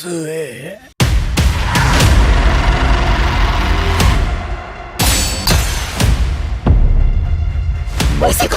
末。まさか。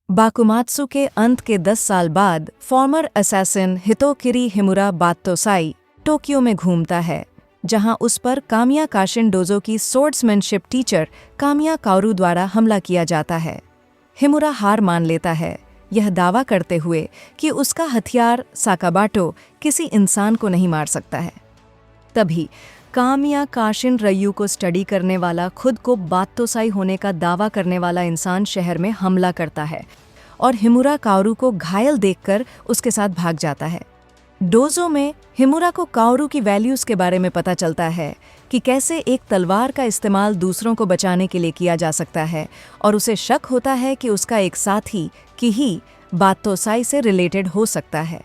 बाकुमात्सु के अंत के 10 साल बाद फॉर्मर असैसिन हितोकिरी हिमुरा बात्तोसाई टोक्यो में घूमता है, जहां उस पर कामिया काशिन डोजो की स्वॉर्ड्समैनशिप टीचर कामिया काओरू द्वारा हमला किया जाता है। हिमुरा हार मान लेता है, यह दावा करते हुए कि उसका हथियार साकाबाटो किसी इंसान को नहीं मार सकता है। तभी कामिया काशिन रयू को स्टडी करने वाला, खुद को बात्तोसाई होने का दावा करने वाला इंसान शहर में हमला करता है और हिमुरा काओरू को घायल देखकर उसके साथ भाग जाता है। डोजो में हिमुरा को काओरू की वैल्यूज के बारे में पता चलता है कि कैसे एक तलवार का इस्तेमाल दूसरों को बचाने के लिए किया जा सकता है, और उसे शक होता है कि उसका एक साथी किही बात्तोसाई से रिलेटेड हो सकता है।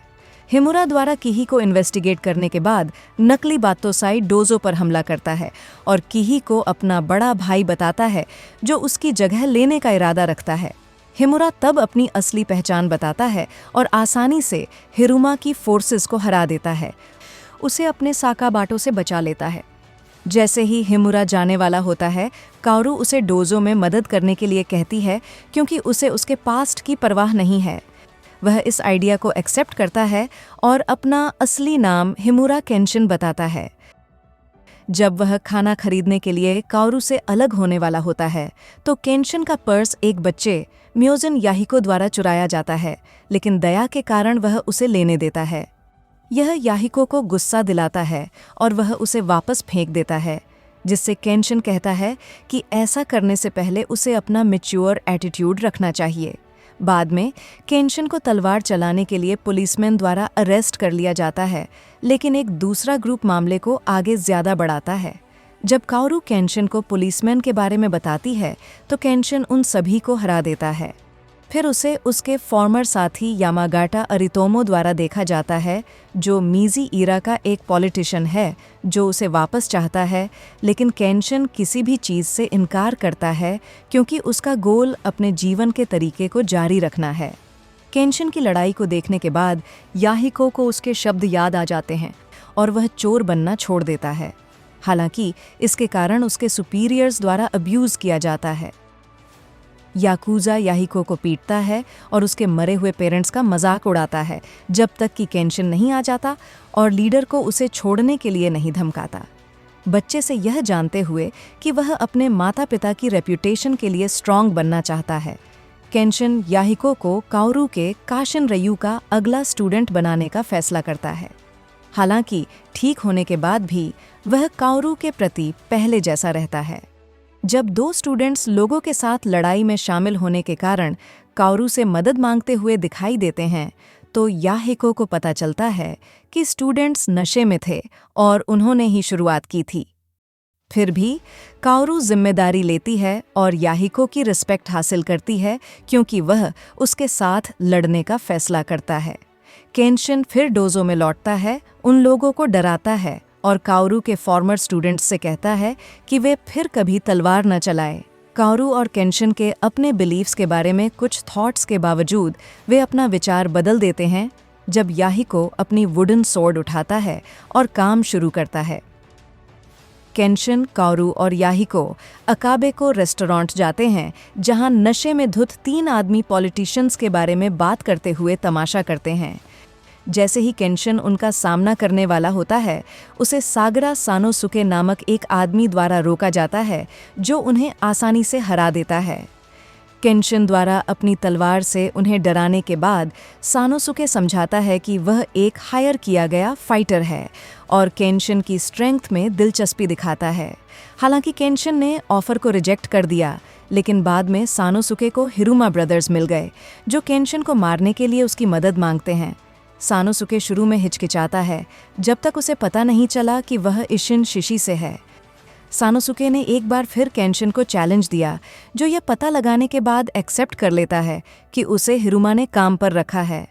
हिमुरा द्वारा किही को इन्वेस्टिगेट करने के बाद नकली बात्तोसाई डोजो पर हमला करता है और किही को अपना बड़ा भाई बताता है, जो उसकी जगह लेने का इरादा रखता है। हिमुरा तब अपनी असली पहचान बताता है और आसानी से हिरुमा की फोर्सेस को हरा देता है, उसे अपने साकाबाटो से बचा लेता है। जैसे ही हिमुरा जाने वाला होता है, काओरू उसे डोजो में मदद करने के लिए कहती है, क्योंकि उसे उसके पास्ट की परवाह नहीं है। वह इस आइडिया को एक्सेप्ट करता है और अपना असली नाम हिमुरा केंशिन बताता है। जब वह खाना खरीदने के लिए काओरू से अलग होने वाला होता है, तो केंशिन का पर्स एक बच्चे म्योजिन याहिको द्वारा चुराया जाता है, लेकिन दया के कारण वह उसे लेने देता है। यह याहिको को गुस्सा दिलाता है और वह उसे वापस फेंक देता है, जिससे केंशिन कहता है कि ऐसा करने से पहले उसे अपना मैच्योर एटीट्यूड रखना चाहिए। बाद में केंशिन को तलवार चलाने के लिए पुलिसमैन द्वारा अरेस्ट कर लिया जाता है, लेकिन एक दूसरा ग्रुप मामले को आगे ज्यादा बढ़ाता है। जब काओरू केंशिन को पुलिसमैन के बारे में बताती है, तो केंशिन उन सभी को हरा देता है। फिर उसे उसके फॉर्मर साथी यामागाटा अरितोमो द्वारा देखा जाता है, जो मीजी ईरा का एक पॉलिटिशियन है, जो उसे वापस चाहता है, लेकिन केंशिन किसी भी चीज़ से इनकार करता है, क्योंकि उसका गोल अपने जीवन के तरीके को जारी रखना है। केंशिन की लड़ाई को देखने के बाद याहिको को उसके शब्द याद आ जाते हैं और वह चोर बनना छोड़ देता है। हालांकि इसके कारण उसके सुपीरियर्स द्वारा अब्यूज़ किया जाता है। याकुजा याहिको को पीटता है और उसके मरे हुए पेरेंट्स का मजाक उड़ाता है, जब तक कि केंशिन नहीं आ जाता और लीडर को उसे छोड़ने के लिए नहीं धमकाता। बच्चे से यह जानते हुए कि वह अपने माता पिता की रेप्यूटेशन के लिए स्ट्रांग बनना चाहता है, केंशिन याहिको को काओरू के काशिन रयू का अगला स्टूडेंट बनाने का फैसला करता है। हालांकि ठीक होने के बाद भी वह काओरू के प्रति पहले जैसा रहता है। जब दो स्टूडेंट्स लोगों के साथ लड़ाई में शामिल होने के कारण काओरू से मदद मांगते हुए दिखाई देते हैं, तो याहिको को पता चलता है कि स्टूडेंट्स नशे में थे और उन्होंने ही शुरुआत की थी। फिर भी काओरू जिम्मेदारी लेती है और याहिको की रिस्पेक्ट हासिल करती है, क्योंकि वह उसके साथ लड़ने का फैसला करता है। केंशिन फिर डोजो में लौटता है, उन लोगों को डराता है और काओरू के फॉर्मर स्टूडेंट्स से कहता है कि वे फिर कभी तलवार न चलाएं। काओरू और केंशिन के अपने बिलीफ्स के बारे में कुछ थॉट्स के बावजूद वे अपना विचार बदल देते हैं, जब याहिको अपनी वुडन स्वॉर्ड उठाता है और काम शुरू करता है। केंशिन, काओरू और याहिको अकाबे रेस्टोरेंट जाते हैं, जहां नशे में धुत 3 आदमी पॉलिटिशियंस के बारे में बात करते हुए तमाशा करते हैं। जैसे ही केंशिन उनका सामना करने वाला होता है, उसे सागरा सानोसुके नामक एक आदमी द्वारा रोका जाता है, जो उन्हें आसानी से हरा देता है। केंशिन द्वारा अपनी तलवार से उन्हें डराने के बाद सानोसुके समझाता है कि वह एक हायर किया गया फाइटर है और केंशिन की स्ट्रेंथ में दिलचस्पी दिखाता है। हालांकि केंशिन ने ऑफर को रिजेक्ट कर दिया, लेकिन बाद में सानोसुके को हिरुमा ब्रदर्स मिल गए, जो केंशिन को मारने के लिए उसकी मदद मांगते हैं। सानोसुके शुरू में हिचकिचाता है, जब तक उसे पता नहीं चला कि वह इशिन शिशी से है। सानोसुके ने एक बार फिर केंशिन को चैलेंज दिया, जो यह पता लगाने के बाद एक्सेप्ट कर लेता है कि उसे हिरुमा ने काम पर रखा है।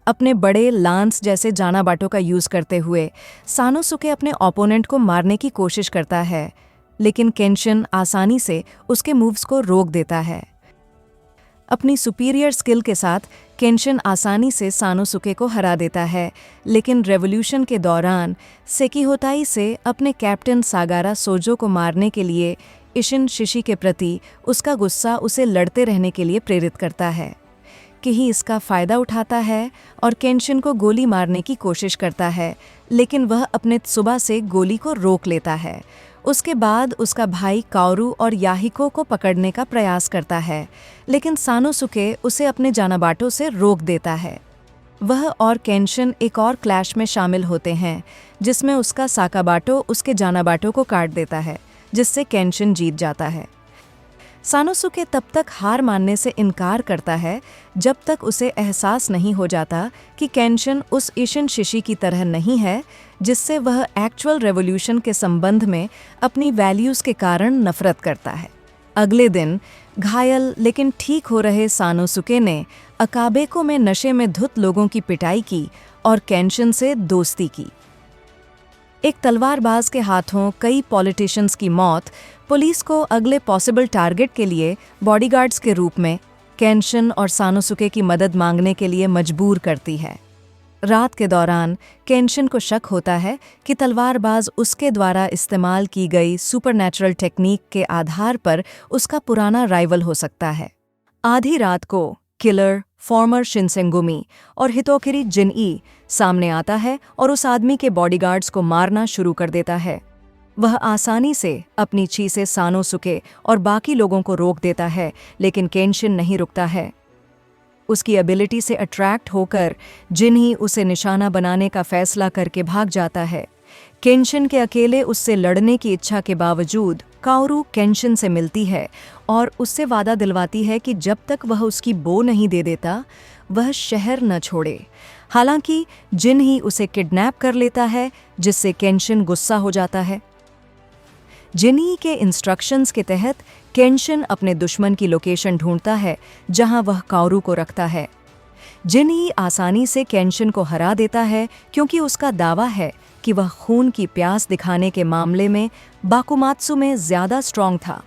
अपने बड़े लांस जैसे जानाबाटो का यूज करते हुए सानोसुके अपने ओपोनेंट को मारने की कोशिश करता है, लेकिन केंशिन आसानी से उसके मूव्स को रोक देता है। अपनी सुपीरियर स्किल के साथ केंशिन आसानी से सानोसुके को हरा देता है, लेकिन रेवोल्यूशन के दौरान सेकिहोताई से अपने कैप्टन सागारा सोजो को मारने के लिए इशिन शिशी के प्रति उसका गुस्सा उसे लड़ते रहने के लिए प्रेरित करता है। किही इसका फ़ायदा उठाता है और केंशिन को गोली मारने की कोशिश करता है, लेकिन वह अपने त्सुबा से गोली को रोक लेता है। उसके बाद उसका भाई काओरू और याहिको को पकड़ने का प्रयास करता है, लेकिन सानोसुके उसे अपने जानाबाटो से रोक देता है। वह और केंशिन एक और क्लैश में शामिल होते हैं, जिसमें उसका साकाबाटो उसके जानाबाटो को काट देता है, जिससे केंशिन जीत जाता है। सानोसुके तब तक हार मानने से इनकार करता है जब तक उसे एहसास नहीं हो जाता कि केंशिन उस इशिन शिशी की तरह नहीं है जिससे वह एक्चुअल रेवोल्यूशन के संबंध में अपनी वैल्यूज़ के कारण नफरत करता है। अगले दिन घायल लेकिन ठीक हो रहे सानोसुके ने अकाबेको में नशे में धुत लोगों की पिटाई की और केंशिन से दोस्ती की। एक तलवारबाज के हाथों कई पॉलिटिशियंस की मौत पुलिस को अगले पॉसिबल टारगेट के लिए बॉडीगार्ड्स के रूप में केंशिन और सानोसुके की मदद मांगने के लिए मजबूर करती है। रात के दौरान केंशिन को शक होता है कि तलवारबाज उसके द्वारा इस्तेमाल की गई सुपरनैचुरल टेक्निक के आधार पर उसका पुराना राइवल हो सकता है। आधी रात को किलर फॉर्मर शिनसेंगुमी और हितोकिरी जिनई सामने आता है और उस आदमी के बॉडीगार्ड्स को मारना शुरू कर देता है। वह आसानी से अपनी छी से सानोसुके और बाकी लोगों को रोक देता है, लेकिन केंशिन नहीं रुकता है। उसकी एबिलिटी से अट्रैक्ट होकर जिनही उसे निशाना बनाने का फैसला करके भाग जाता है। केंशिन के अकेले उससे लड़ने की इच्छा के बावजूद काओरू केंशिन से मिलती है और उससे वादा दिलवाती है कि जब तक वह उसकी बो नहीं दे देता वह शहर न छोड़े। हालांकि जिनही उसे किडनैप कर लेता है, जिससे केंशिन गुस्सा हो जाता है। जिनही के इंस्ट्रक्शंस के तहत केंशिन अपने दुश्मन की लोकेशन ढूंढता है जहां वह काओरू को रखता है। जिनही आसानी से केंशिन को हरा देता है क्योंकि उसका दावा है कि वह खून की प्यास दिखाने के मामले में बाकुमात्सु में ज्यादा स्ट्रांग था।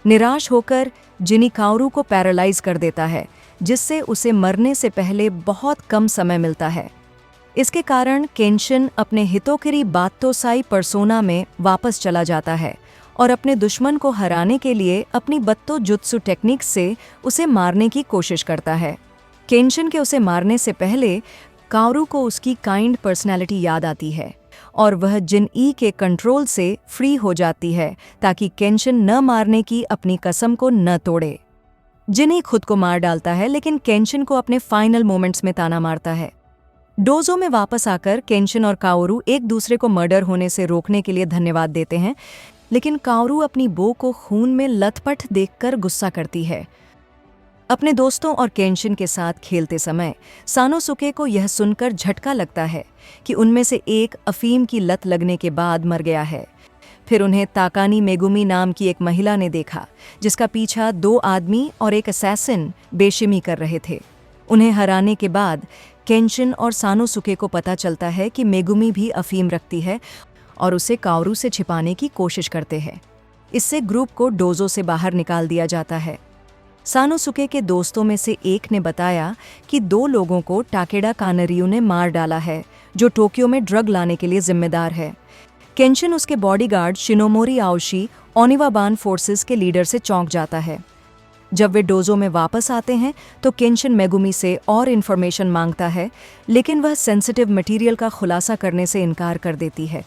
निराश होकर जिनी काओरू को पैरालाइज कर देता है, जिससे उसे मरने से पहले बहुत कम समय मिलता है। इसके कारण केंशिन अपने हितोकिरी बात्तोसाई पर्सोना में वापस चला जाता है और अपने दुश्मन को हराने के लिए अपनी बत्तो जुत्सु टेक्निक से उसे मारने की कोशिश करता है। केंशिन के उसे मारने से पहले काओरू को उसकी काइंड पर्सनैलिटी याद आती है और वह जिनई के कंट्रोल से फ्री हो जाती है ताकि केंशिन न मारने की अपनी कसम को न तोड़े। जिनई खुद को मार डालता है, लेकिन केंशिन को अपने फाइनल मोमेंट्स में ताना मारता है। डोजो में वापस आकर केंशिन और काओरू एक दूसरे को मर्डर होने से रोकने के लिए धन्यवाद देते हैं, लेकिन काओरू अपनी बो को खून में लथपथ देखकर गुस्सा करती है। अपने दोस्तों और केंशिन के साथ खेलते समय सानोसुके को यह सुनकर झटका लगता है कि उनमें से एक अफीम की लत लगने के बाद मर गया है। फिर उन्हें ताकानी मेगुमी नाम की एक महिला ने देखा, जिसका पीछा 2 आदमी और एक असैसिन बेशिमी कर रहे थे। उन्हें हराने के बाद केंशिन और सानोसुके को पता चलता है कि मेगुमी भी अफीम रखती है और उसे काओरू से छिपाने की कोशिश करते हैं। इससे ग्रुप को डोजो से बाहर निकाल दिया जाता है। सानोसुके के दोस्तों में से एक ने बताया कि 2 लोगों को टाकेडा कानरियू ने मार डाला है, जो टोक्यो में ड्रग लाने के लिए जिम्मेदार है। केंशिन उसके बॉडीगार्ड शिनोमोरी आओशी ओनिवाबान फोर्सेस के लीडर से चौंक जाता है। जब वे डोजो में वापस आते हैं तो केंशिन मेगुमी से और इन्फॉर्मेशन मांगता है, लेकिन वह सेंसिटिव मटेरियल का खुलासा करने से इनकार कर देती है।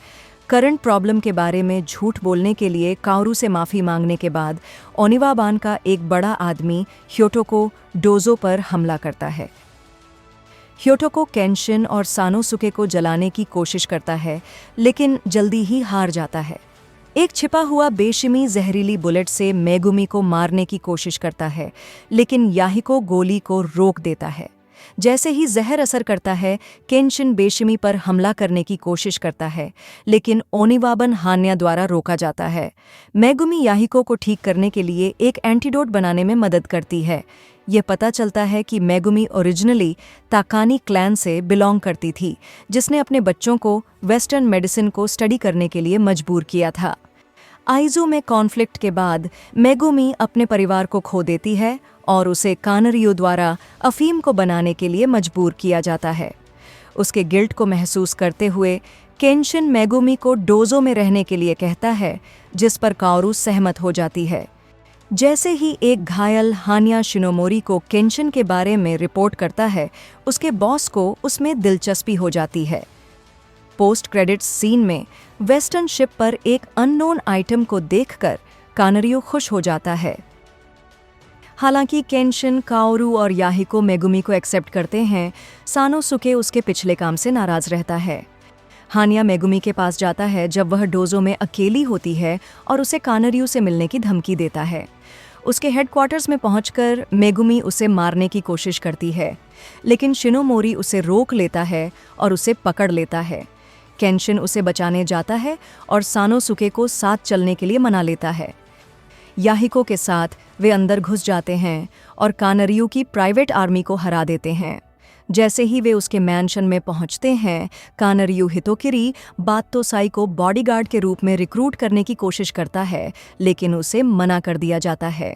करंट प्रॉब्लम के बारे में झूठ बोलने के लिए काओरू से माफ़ी मांगने के बाद ओनिवाबान का एक बड़ा आदमी ह्योटोको डोजो पर हमला करता है। ह्योटोको केंशिन और सानोसुके को जलाने की कोशिश करता है, लेकिन जल्दी ही हार जाता है। एक छिपा हुआ बेशिमी जहरीली बुलेट से मेगुमी को मारने की कोशिश करता है, लेकिन याहिको गोली को रोक देता है। जैसे ही जहर असर करता है, केंशिन बेशिमी पर हमला करने की कोशिश करता है, लेकिन ओनिवाबन हान्या द्वारा रोका जाता है। मेगुमी याहिको को ठीक करने के लिए एक एंटीडोट बनाने में मदद करती है। यह पता चलता है कि मेगुमी ओरिजिनली ताकानी क्लैन से बिलोंग करती थी, जिसने अपने बच्चों को वेस्टर्न मेडिसिन को स्टडी करने के लिए मजबूर किया था। आइजू में कॉन्फ्लिक्ट के बाद मेगुमी अपने परिवार को खो देती है और उसे कानरियो द्वारा अफीम को बनाने के लिए मजबूर किया जाता है। उसके गिल्ट को महसूस करते हुए केंशिन मेगुमी को डोजो में रहने के लिए कहता है, जिस पर काओरू सहमत हो जाती है। जैसे ही एक घायल हान्या शिनोमोरी को केंशिन के बारे में रिपोर्ट करता है, उसके बॉस को उसमें दिलचस्पी हो जाती है। पोस्ट क्रेडिट्स सीन में वेस्टर्न शिप पर एक अननोन आइटम को देखकर कानरियो खुश हो जाता है। हालांकि केंशिन, काओरू और याहिको मेगुमी को एक्सेप्ट करते हैं, सानोसुके उसके पिछले काम से नाराज रहता है। हान्या मेगुमी के पास जाता है जब वह डोजो में अकेली होती है और उसे कानरियो से मिलने की धमकी देता है। उसके हेडक्वार्टर्स में पहुंचकर मेगुमी उसे मारने की कोशिश करती है, लेकिन शिनोमोरी उसे रोक लेता है और उसे पकड़ लेता है। केंशिन उसे बचाने जाता है और सानोसुके को साथ चलने के लिए मना लेता है। याहिको के साथ वे अंदर घुस जाते हैं और कानरियो की प्राइवेट आर्मी को हरा देते हैं। जैसे ही वे उसके मैंशन में पहुंचते हैं, कानरियो हितोकिरी बात्तोसाई को बॉडीगार्ड के रूप में रिक्रूट करने की कोशिश करता है, लेकिन उसे मना कर दिया जाता है।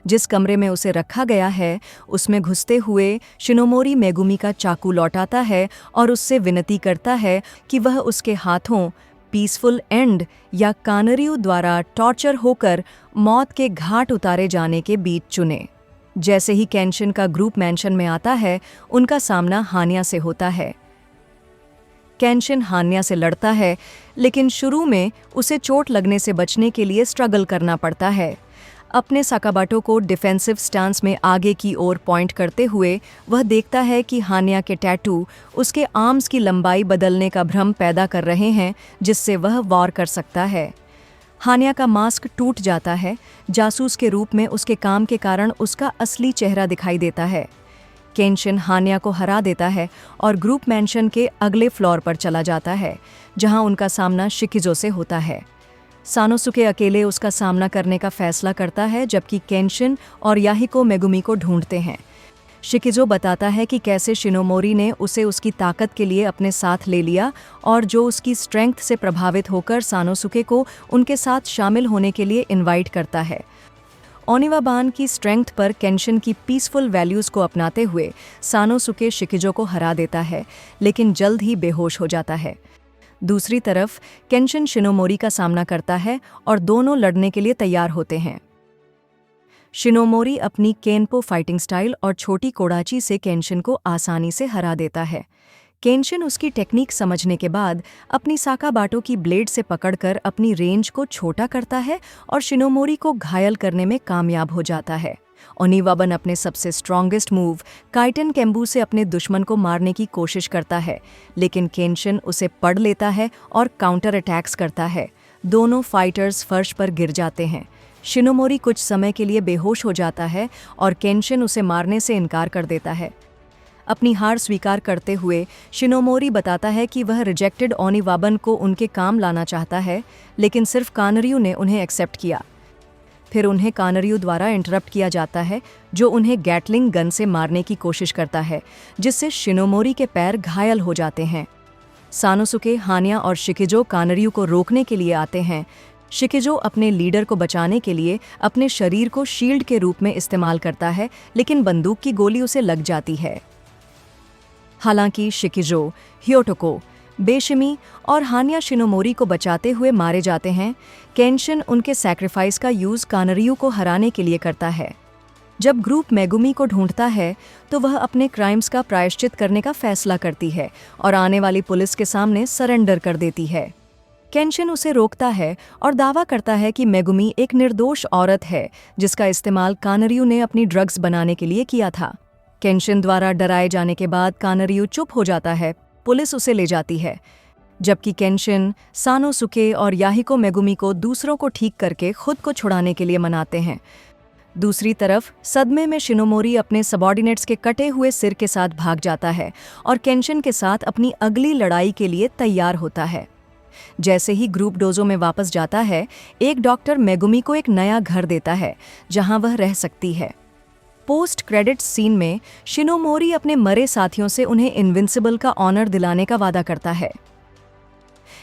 जिस कमरे में उसे रखा गया है, उसमें घुसते हुए शिनोमोरी मेगुमी का चाकू लौटाता है और उससे विनती करता है कि वह उसके हाथों पीसफुल एंड या कानरियो द्वारा टॉर्चर होकर मौत के घाट उतारे जाने के बीच चुने। जैसे ही केंशिन का ग्रुप मैंशन में आता है, उनका सामना हान्या से होता है। केंशिन हान्या से लड़ता है, लेकिन शुरू में उसे चोट लगने से बचने के लिए स्ट्रगल करना पड़ता है। अपने साकाबाटो को डिफेंसिव स्टांस में आगे की ओर पॉइंट करते हुए वह देखता है कि हान्या के टैटू उसके आर्म्स की लंबाई बदलने का भ्रम पैदा कर रहे हैं, जिससे वह वार कर सकता है। हान्या का मास्क टूट जाता है। जासूस के रूप में उसके काम के कारण उसका असली चेहरा दिखाई देता है। केंशिन हान्या को हरा देता है और ग्रुप मैंशन के अगले फ्लोर पर चला जाता है, जहां उनका सामना शिकिजो से होता है। सानोसुके अकेले उसका सामना करने का फैसला करता है, जबकि केंशिन और याहिको मेगुमी को ढूंढते हैं। शिकिजो बताता है कि कैसे शिनोमोरी ने उसे उसकी ताकत के लिए अपने साथ ले लिया और जो उसकी स्ट्रेंथ से प्रभावित होकर सानोसुके को उनके साथ शामिल होने के लिए इनवाइट करता है। ओनिवाबान की स्ट्रेंथ पर केंशिन की पीसफुल वैल्यूज़ को अपनाते हुए सानोसुके शिकिजो को हरा देता है, लेकिन जल्द ही बेहोश हो जाता है। दूसरी तरफ केंशिन शिनोमोरी का सामना करता है और दोनों लड़ने के लिए तैयार होते हैं। शिनोमोरी अपनी केनपो फाइटिंग स्टाइल और छोटी कोडाची से केंशिन को आसानी से हरा देता है। केंशिन उसकी टेक्निक समझने के बाद अपनी साकाबाटो की ब्लेड से पकड़कर अपनी रेंज को छोटा करता है और शिनोमोरी को घायल करने में कामयाब हो जाता है। ओनिवाबन अपने सबसे स्ट्रॉन्गेस्ट मूव काइटन केम्बू से अपने दुश्मन को मारने की कोशिश करता है, लेकिन केंशिन उसे पढ़ लेता है और काउंटर अटैक्स करता है। दोनों फाइटर्स फर्श पर गिर जाते हैं। शिनोमोरी कुछ समय के लिए बेहोश हो जाता है और केंशिन उसे मारने से इनकार कर देता है। अपनी हार स्वीकार करते हुए शिनोमोरी बताता है कि वह रिजेक्टेड ओनिवाबन को उनके काम लाना चाहता है, लेकिन सिर्फ कानरियो ने उन्हें एक्सेप्ट किया। फिर उन्हें कानरियो द्वारा इंटरप्ट किया जाता है, जो उन्हें गैटलिंग गन से मारने की कोशिश करता है, जिससे शिनोमोरी के पैर घायल हो जाते हैं। सानोसुके, हान्या और शिकिजो कानरियो को रोकने के लिए आते हैं। शिकिजो अपने लीडर को बचाने के लिए अपने शरीर को शील्ड के रूप में इस्तेमाल करता है, लेकिन बंदूक की गोली उसे लग जाती है। हालांकि शिकिजो, हियोटोको, बेशिमी और हान्या शिनोमोरी को बचाते हुए मारे जाते हैं, केंशिन उनके सैक्रिफाइस का यूज़ कानरियो को हराने के लिए करता है। जब ग्रुप मेगुमी को ढूंढता है तो वह अपने क्राइम्स का प्रायश्चित करने का फैसला करती है और आने वाली पुलिस के सामने सरेंडर कर देती है। केंशिन उसे रोकता है और दावा करता है कि मेगुमी एक निर्दोष औरत है, जिसका इस्तेमाल कानरियो ने अपनी ड्रग्स बनाने के लिए किया था। केंशिन द्वारा डराए जाने के बाद कानरियो चुप हो जाता है। पुलिस उसे ले जाती है, जबकि केंशिन, सानोसुके और याहिको मेगुमी को दूसरों को ठीक करके खुद को छुड़ाने के लिए मनाते हैं। दूसरी तरफ सदमे में शिनोमोरी अपने सबॉर्डिनेट्स के कटे हुए सिर के साथ भाग जाता है और केंशिन के साथ अपनी अगली लड़ाई के लिए तैयार होता है। जैसे ही ग्रुप डोजो में वापस जाता है, एक डॉक्टर मेगुमी को एक नया घर देता है जहां वह रह सकती है। पोस्ट क्रेडिट्स सीन में शिनोमोरी अपने मरे साथियों से उन्हें इनविंसिबल का ऑनर दिलाने का वादा करता है।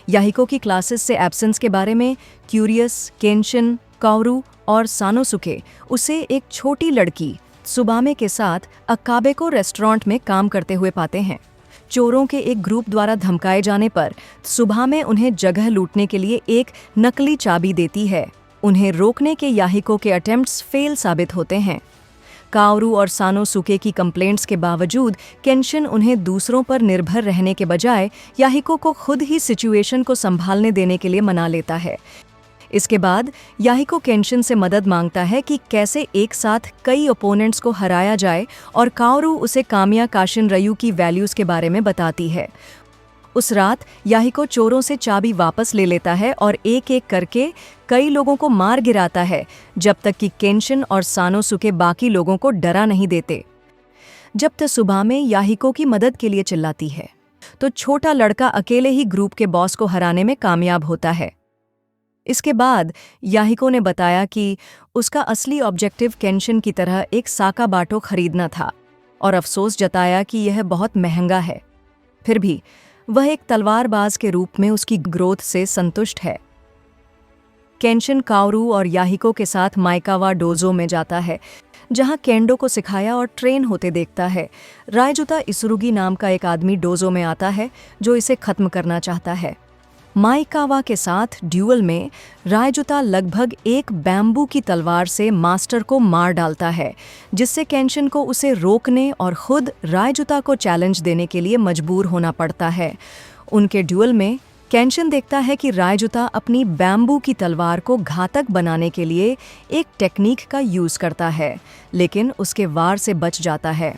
याहिको की क्लासेस से एब्सेंस के बारे में क्यूरियस, केंशिन, काओरू और सानोसुके उसे एक छोटी लड़की सुबामे के साथ अकाबे रेस्टोरेंट में काम करते हुए पाते हैं। चोरों के एक ग्रुप द्वारा धमकाए जाने पर सुबामे उन्हें जगह लूटने के लिए एक नकली चाबी देती है। उन्हें रोकने के याहिको के अटेम्प्ट्स फेल साबित होते हैं। काओरू और सानोसुके की कंप्लेंट्स के बावजूद केंशिन उन्हें दूसरों पर निर्भर रहने के बजाय याहिको को खुद ही सिचुएशन को संभालने देने के लिए मना लेता है। इसके बाद याहिको केंशिन से मदद मांगता है कि कैसे एक साथ कई ओपोनेंट्स को हराया जाए और काओरू उसे कामिया काशिन रयू की वैल्यूज के बारे में बताती है। उस रात याहिको चोरों से चाबी वापस ले लेता है और एक एक करके कई लोगों को मार गिराता है, जब तक कि केंशिन और सानोसुके बाकी लोगों को डरा नहीं देते। जब त्सुबामे याहिको की मदद के लिए चिल्लाती है तो छोटा लड़का अकेले ही ग्रुप के बॉस को हराने में कामयाब होता है। इसके बाद याहिको ने बताया कि उसका असली ऑब्जेक्टिव केंशिन की तरह एक साकाबाटो खरीदना था और अफसोस जताया कि यह बहुत महंगा है। फिर भी वह एक तलवारबाज के रूप में उसकी ग्रोथ से संतुष्ट है। केंशिन काओरू और याहिको के साथ माइकावा डोजो में जाता है, जहां केंडो को सिखाया और ट्रेन होते देखता है। रायजुता इसुरुगी नाम का एक आदमी डोजो में आता है जो इसे खत्म करना चाहता है। माइकावा के साथ ड्यूअल में रायजुता लगभग एक बैम्बू की तलवार से मास्टर को मार डालता है, जिससे केंशिन को उसे रोकने और खुद रायजुता को चैलेंज देने के लिए मजबूर होना पड़ता है। उनके ड्यूअल में केंशिन देखता है कि रायजुता अपनी बैम्बू की तलवार को घातक बनाने के लिए एक टेक्निक का यूज़ करता है, लेकिन उसके वार से बच जाता है।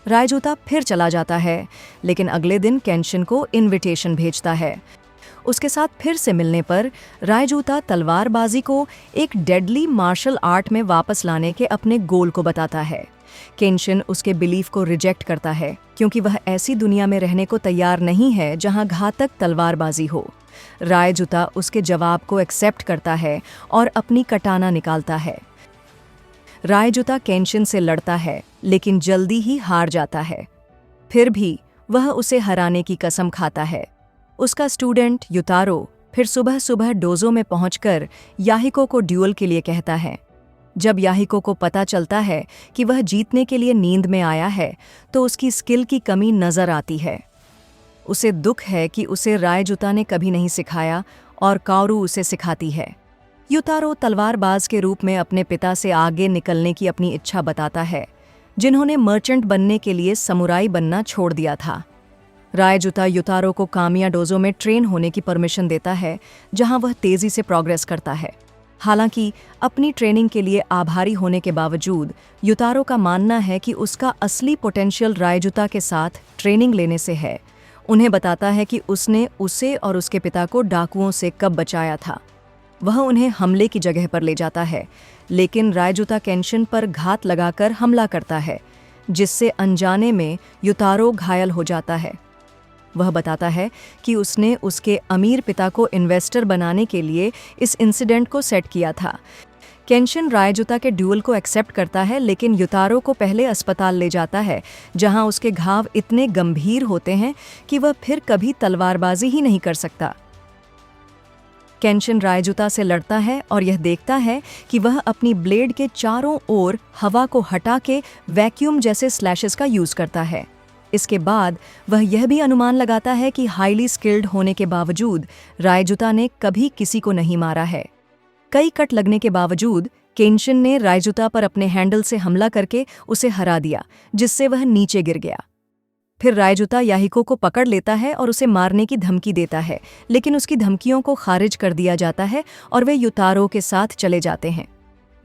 रायजुता फिर चला जाता है, लेकिन अगले दिन केंशिन को इनविटेशन भेजता है। उसके साथ फिर से मिलने पर रायजुता तलवारबाजी को एक डेडली मार्शल आर्ट में वापस लाने के अपने गोल को बताता है। केंशिन उसके बिलीफ को रिजेक्ट करता है क्योंकि वह ऐसी दुनिया में रहने को तैयार नहीं है जहां घातक तलवारबाजी हो। रायजुता उसके जवाब को एक्सेप्ट करता है और अपनी कटाना निकालता है। रायजुता केंशिन से लड़ता है, लेकिन जल्दी ही हार जाता है। फिर भी वह उसे हराने की कसम खाता है। उसका स्टूडेंट युतारो फिर सुबह सुबह डोजो में पहुंचकर याहिको को ड्यूअल के लिए कहता है। जब याहिको को पता चलता है कि वह जीतने के लिए नींद में आया है, तो उसकी स्किल की कमी नजर आती है। उसे दुख है कि उसे रायजुता ने कभी नहीं सिखाया और काओरू उसे सिखाती है। युतारो तलवारबाज के रूप में अपने पिता से आगे निकलने की अपनी इच्छा बताता है, जिन्होंने मर्चेंट बनने के लिए समुराई बनना छोड़ दिया था। रायजुता युतारो को कामिया डोजो में ट्रेन होने की परमिशन देता है, जहां वह तेजी से प्रोग्रेस करता है। हालांकि अपनी ट्रेनिंग के लिए आभारी होने के बावजूद युतारो का मानना है कि उसका असली पोटेंशियल रायजुता के साथ ट्रेनिंग लेने से है। उन्हें बताता है कि उसने उसे और उसके पिता को डाकुओं से कब बचाया था। वह उन्हें हमले की जगह पर ले जाता है, लेकिन रायजुता केंशिन पर घात लगाकर हमला करता है, जिससे अनजाने में युतारो घायल हो जाता है। वह बताता है कि उसने उसके अमीर पिता को इन्वेस्टर बनाने के लिए इस इंसिडेंट को सेट किया था। केंशिन रायजुता के ड्यूअल को एक्सेप्ट करता है, लेकिन युतारो को पहले अस्पताल ले जाता है, जहां उसके घाव इतने गंभीर होते हैं कि वह फिर कभी तलवारबाजी ही नहीं कर सकता। केंशिन रायजुता से लड़ता है और यह देखता है कि वह अपनी ब्लेड के चारों ओर हवा को हटा के वैक्यूम जैसे स्लैशेस का यूज करता है। इसके बाद वह यह भी अनुमान लगाता है कि हाईली स्किल्ड होने के बावजूद रायजुता ने कभी किसी को नहीं मारा है। कई कट लगने के बावजूद केंशिन ने रायजुता पर अपने हैंडल से हमला करके उसे हरा दिया, जिससे वह नीचे गिर गया। फिर रायजुता याहिको को पकड़ लेता है और उसे मारने की धमकी देता है, लेकिन उसकी धमकियों को खारिज कर दिया जाता है और वे युतारो के साथ चले जाते हैं।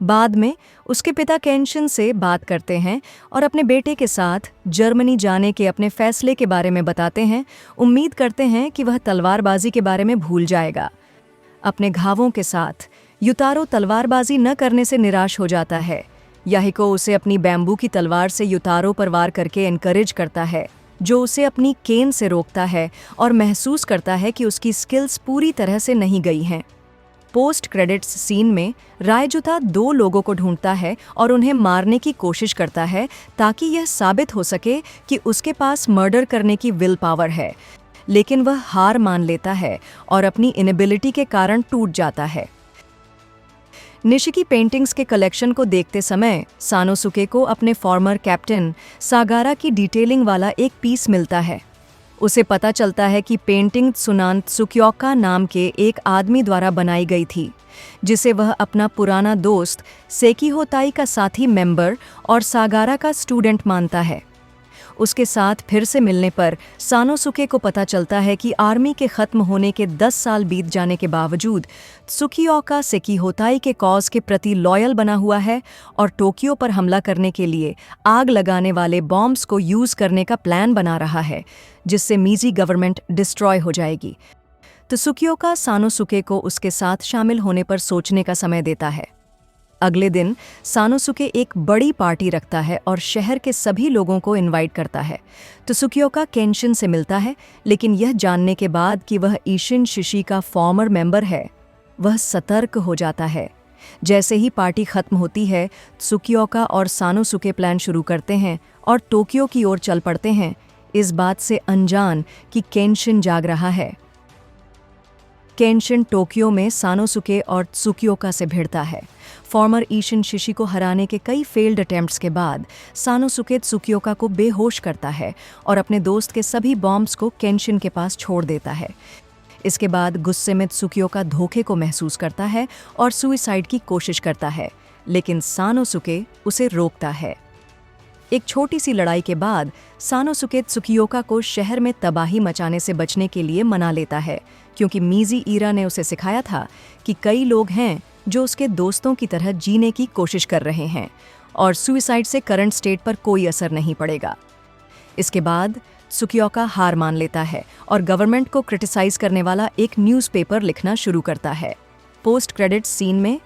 बाद में उसके पिता केंशिन से बात करते हैं और अपने बेटे के साथ जर्मनी जाने के अपने फैसले के बारे में बताते हैं। उम्मीद करते हैं कि वह तलवारबाजी के बारे में भूल जाएगा। अपने घावों के साथ युतारो तलवारबाजी न करने से निराश हो जाता है, याहिको उसे अपनी बैम्बू की तलवार से युतारो पर वार करके एनकरेज करता है, जो उसे अपनी केन से रोकता है और महसूस करता है कि उसकी स्किल्स पूरी तरह से नहीं गई हैं। पोस्ट क्रेडिट्स सीन में रायजुता 2 लोगों को ढूंढता है और उन्हें मारने की कोशिश करता है ताकि यह साबित हो सके कि उसके पास मर्डर करने की विल पावर है, लेकिन वह हार मान लेता है और अपनी इनेबिलिटी के कारण टूट जाता है। निशिकी पेंटिंग्स के कलेक्शन को देखते समय सानोसुके को अपने फॉर्मर कैप्टन सागारा की डिटेलिंग वाला एक पीस मिलता है। उसे पता चलता है कि पेंटिंग त्सुनान त्सुक्योका नाम के एक आदमी द्वारा बनाई गई थी, जिसे वह अपना पुराना दोस्त सेकिहो ताई का साथी मेंबर और सागारा का स्टूडेंट मानता है। उसके साथ फिर से मिलने पर सानोसुके को पता चलता है कि आर्मी के खत्म होने के 10 साल बीत जाने के बावजूद त्सुकियोका सेकिहो ताई के कॉज के प्रति लॉयल बना हुआ है और टोक्यो पर हमला करने के लिए आग लगाने वाले बॉम्ब्स को यूज करने का प्लान बना रहा है, जिससे मीजी गवर्नमेंट डिस्ट्रॉय हो जाएगी। त्सुकियोका सानोसुके को उसके साथ शामिल होने पर सोचने का समय देता है। अगले दिन सानोसुके एक बड़ी पार्टी रखता है और शहर के सभी लोगों को इनवाइट करता है। त्सुकियोका केंशिन से मिलता है, लेकिन यह जानने के बाद कि वह ईशिन शिशी का फॉर्मर मेंबर है, वह सतर्क हो जाता है। जैसे ही पार्टी खत्म होती है, त्सुकियोका और सानोसुके प्लान शुरू करते हैं और टोक्यो की ओर चल पड़ते हैं, इस बात से अनजान कि केंशिन जाग रहा है। केंशिन टोक्यो में सानोसुके और त्सुकियोका से भिड़ता है। फॉर्मर ईशिन शिशी को हराने के कई फेल्ड अटेम्प्ट्स के बाद सानोसुके त्सुकियोका को बेहोश करता है और अपने दोस्त के सभी बॉम्ब्स को केंशिन के पास छोड़ देता है। इसके बाद गुस्से में त्सुकियोका धोखे को महसूस करता है और सुइसाइड की कोशिश करता है, लेकिन सानोसुके उसे रोकता है। एक छोटी सी लड़ाई के बाद सानोसुके त्सुकियोका को शहर में तबाही मचाने से बचने के लिए मना लेता है, क्योंकि मीजी ईरा ने उसे सिखाया था कि कई लोग हैं जो उसके दोस्तों की तरह जीने की कोशिश कर रहे हैं और सुइसाइड से करंट स्टेट पर कोई असर नहीं पड़ेगा। इसके बाद त्सुकियोका हार मान लेता है और गवर्नमेंट को क्रिटिसाइज करने वाला एक न्यूज़पेपर लिखना शुरू करता है। पोस्ट क्रेडिट्स सीन में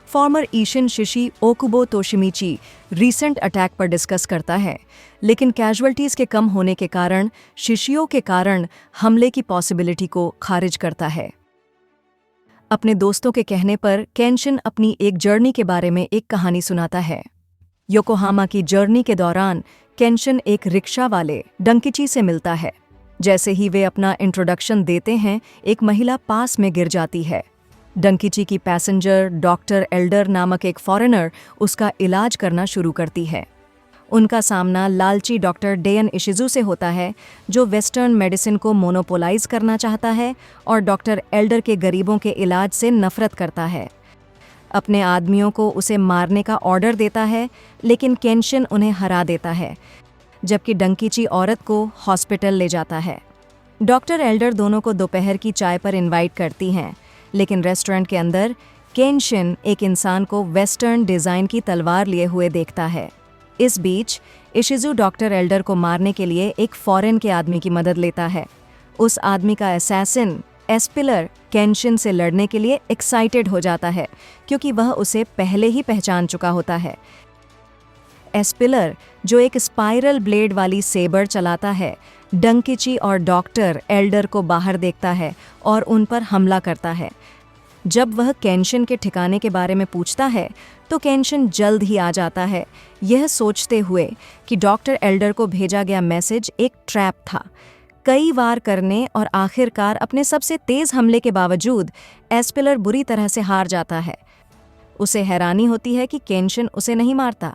फॉर्मर ईशिन शिशी ओकुबो तोशिमिची रीसेंट अटैक पर डिस्कस करता है, लेकिन कैजुअल्टीज के कम होने के कारण शिशियों के कारण हमले की पॉसिबिलिटी को खारिज करता है। अपने दोस्तों के कहने पर केंशिन अपनी एक जर्नी के बारे में एक कहानी सुनाता है। योकोहामा की जर्नी के दौरान केंशिन एक रिक्शा वाले डंकिची से मिलता है। जैसे ही वे अपना इंट्रोडक्शन देते हैं, एक महिला पास में गिर जाती है। डंकिची की पैसेंजर डॉक्टर एल्डर नामक एक फॉरेनर उसका इलाज करना शुरू करती है। उनका सामना लालची डॉक्टर डेयन इशिजू से होता है, जो वेस्टर्न मेडिसिन को मोनोपोलाइज करना चाहता है और डॉक्टर एल्डर के गरीबों के इलाज से नफरत करता है। अपने आदमियों को उसे मारने का ऑर्डर देता है, लेकिन केंशिन उन्हें हरा देता है, जबकि डंकिची औरत को हॉस्पिटल ले जाता है। डॉक्टर एल्डर दोनों को दोपहर की चाय पर इनवाइट करती हैं, लेकिन रेस्टोरेंट के अंदर केंशिन एक इंसान को वेस्टर्न डिज़ाइन की तलवार लिए हुए देखता है। इस बीच इशिजू डॉक्टर एल्डर को मारने के लिए एक फॉरेन के आदमी की मदद लेता है। उस आदमी का असैसिन एस्पिलर केंशिन से लड़ने के लिए एक्साइटेड हो जाता है, क्योंकि वह उसे पहले ही पहचान चुका होता है। एस्पिलर, जो एक स्पाइरल ब्लेड वाली सेबर चलाता है, डंकिची और डॉक्टर एल्डर को बाहर देखता है और उन पर हमला करता है। जब वह केंशिन के ठिकाने के बारे में पूछता है, तो केंशिन जल्द ही आ जाता है, यह सोचते हुए कि डॉक्टर एल्डर को भेजा गया मैसेज एक ट्रैप था। कई वार करने और आखिरकार अपने सबसे तेज हमले के बावजूद एस्पिलर बुरी तरह से हार जाता है। उसे हैरानी होती है कि केंशिन उसे नहीं मारता।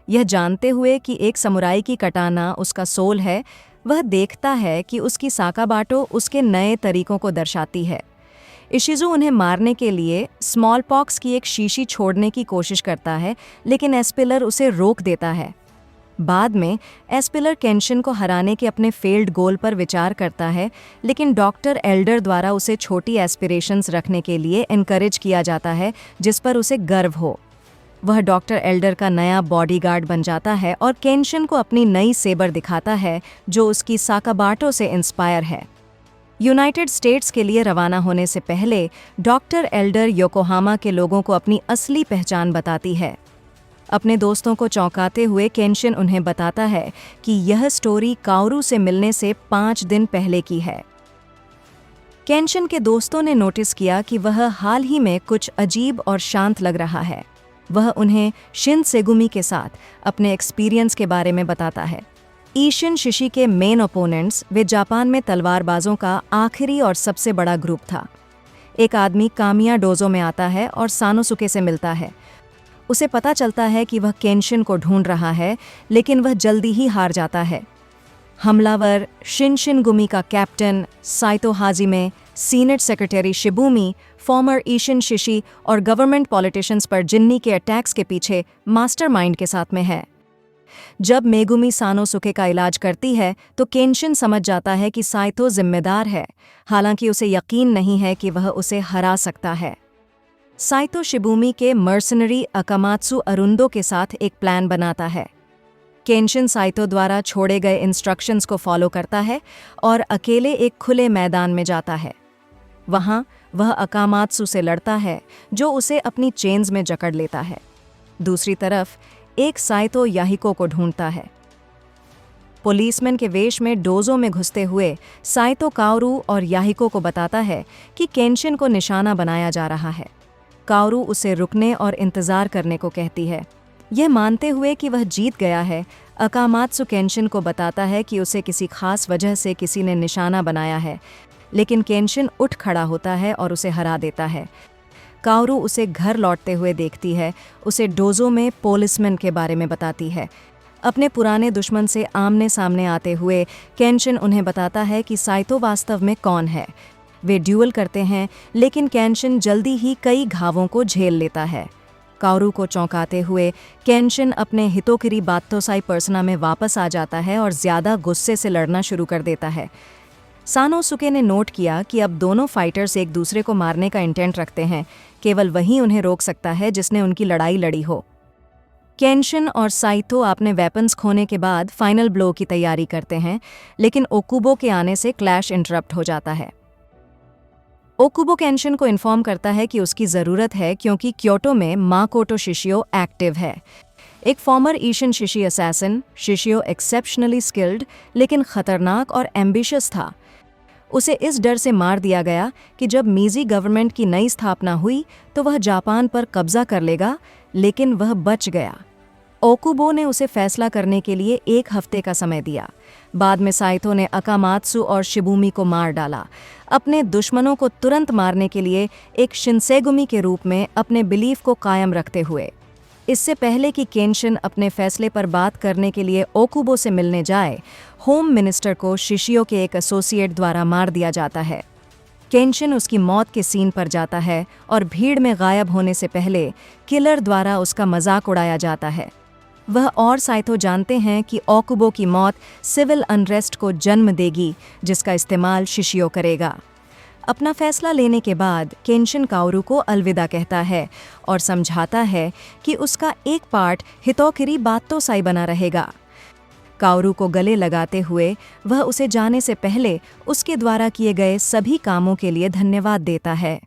यह जानते हुए कि एक समुराई की कटाना उसका सोल है, वह देखता है कि उसकी साकाबाटो उसके नए तरीकों को दर्शाती है। इशिजू उन्हें मारने के लिए स्मॉल पॉक्स की एक शीशी छोड़ने की कोशिश करता है, लेकिन एस्पिलर उसे रोक देता है। बाद में एस्पिलर केंशिन को हराने के अपने फेल्ड गोल पर विचार करता है, लेकिन डॉक्टर एल्डर द्वारा उसे छोटी एस्पिरेशंस रखने के लिए एनकरेज किया जाता है, जिस पर उसे गर्व हो। वह डॉक्टर एल्डर का नया बॉडीगार्ड बन जाता है और केंशिन को अपनी नई सेबर दिखाता है, जो उसकी साकाबाटो से इंस्पायर है। यूनाइटेड स्टेट्स के लिए रवाना होने से पहले डॉक्टर एल्डर योकोहामा के लोगों को अपनी असली पहचान बताती है। अपने दोस्तों को चौंकाते हुए केंशिन उन्हें बताता है कि यह स्टोरी काओरू से मिलने से 5 दिन पहले की है। केंशिन के दोस्तों ने नोटिस किया कि वह हाल ही में कुछ अजीब और शांत लग रहा है। वह उन्हें शिन सेगुमी के साथ अपने एक्सपीरियंस के बारे में बताता है। ईशिन शिशी के मेन ओपोनेंट्स वे जापान में तलवारबाजों का आखिरी और सबसे बड़ा ग्रुप था। एक आदमी कामिया डोजो में आता है और सानोसुके से मिलता है। उसे पता चलता है कि वह केंशिन को ढूंढ रहा है, लेकिन वह जल्दी ही हार जाता है। हमलावर शिनशिनगुमी का captain Saito Hajime, senate secretary Shibumi, former Ishin Shishi और गवर्नमेंट पॉलिटिशियंस पर जिन्नी के अटैक्स के पीछे मास्टरमाइंड के साथ में है। जब मेगुमी सानोसुके का इलाज करती है तो केंशिन समझ जाता है कि साइतो जिम्मेदार है, हालांकि उसे यकीन नहीं है कि वह उसे हरा सकता है। साइतो शिबुमी के मर्सनरी अकामात्सु अरुंदो के साथ एक प्लान बनाता है। केंशिन साइतो द्वारा छोड़े गए इंस्ट्रक्शंस को फॉलो करता है और अकेले एक खुले मैदान में जाता है। वहां वह अकामात्सु से लड़ता है, जो उसे अपनी चेन्स में जकड़ लेता है। दूसरी तरफ एक साइतो याहिको को ढूंढता है। पुलिसमैन के वेश में डोजो में घुसते हुए साइतो काओरू और याहिको को बताता है कि केंशिन को निशाना बनाया जा रहा है। काओरू उसे रुकने और इंतजार करने को कहती है। यह मानते हुए कि वह जीत गया है, अकामात्सु केंशिन को बताता है कि उसे किसी खास वजह से किसी ने निशाना बनाया है, लेकिन केंशिन उठ खड़ा होता है और उसे हरा देता है। काओरू उसे घर लौटते हुए देखती है, उसे डोजो में पुलिसमैन के बारे में बताती है। अपने पुराने दुश्मन से आमने सामने आते हुए केंशिन उन्हें बताता है कि साइतो वास्तव में कौन है। वे ड्यूअल करते हैं, लेकिन केंशिन जल्दी ही कई घावों को झेल लेता है। काओरू को चौंकाते हुए केंशिन अपने हितोकिरी बात्तोसाई पर्सना में वापस आ जाता है और ज्यादा गुस्से से लड़ना शुरू कर देता है। सानोसुके ने नोट किया कि अब दोनों फाइटर्स एक दूसरे को मारने का इंटेंट रखते हैं, केवल वही उन्हें रोक सकता है जिसने उनकी लड़ाई लड़ी हो। केंशिन और साइतो अपने वेपन्स खोने के बाद फाइनल ब्लो की तैयारी करते हैं, लेकिन ओकुबो के आने से क्लैश इंटरप्ट हो जाता है। ओकुबो केंशिन को इन्फॉर्म करता है कि उसकी ज़रूरत है क्योंकि क्योटो में माकोटो शिशियो एक्टिव है। एक farmer Ishin शिशी assassin, शिशियो exceptionally skilled लेकिन खतरनाक और एम्बिशियस था। उसे इस डर से मार दिया गया कि जब मीजी गवर्नमेंट की नई स्थापना हुई तो वह जापान पर कब्जा कर लेगा, लेकिन वह बच गया। ओकुबो ने उसे फैसला करने के लिए 1 हफ्ते का समय दिया। बाद में साइतो ने अकामात्सु और शिबुमी को मार डाला। अपने दुश्मनों को तुरंत मारने के लिए एक शिनसेगुमी के रूप में अपने बिलीफ को कायम रखते हुए। इससे पहले कि केंशिन अपने फैसले पर बात करने के लिए ओकुबो से मिलने जाए, होम मिनिस्टर को शिशियो के एक एसोसिएट द्वारा मार दिया जाता है। केंशिन उसकी मौत के सीन पर जाता है और भीड़ में गायब होने से पहले किलर द्वारा उसका मजाक उड़ाया जाता है। वह और साइतो जानते हैं कि ओकुबो की मौत सिविल अनरेस्ट को जन्म देगी, जिसका इस्तेमाल शिशियो करेगा। अपना फैसला लेने के बाद केंशिन काओरू को अलविदा कहता है और समझाता है कि उसका एक पार्ट हितोकिरी बात्तोसाई बना रहेगा। काओरू को गले लगाते हुए वह उसे जाने से पहले उसके द्वारा किए गए सभी कामों के लिए धन्यवाद देता है।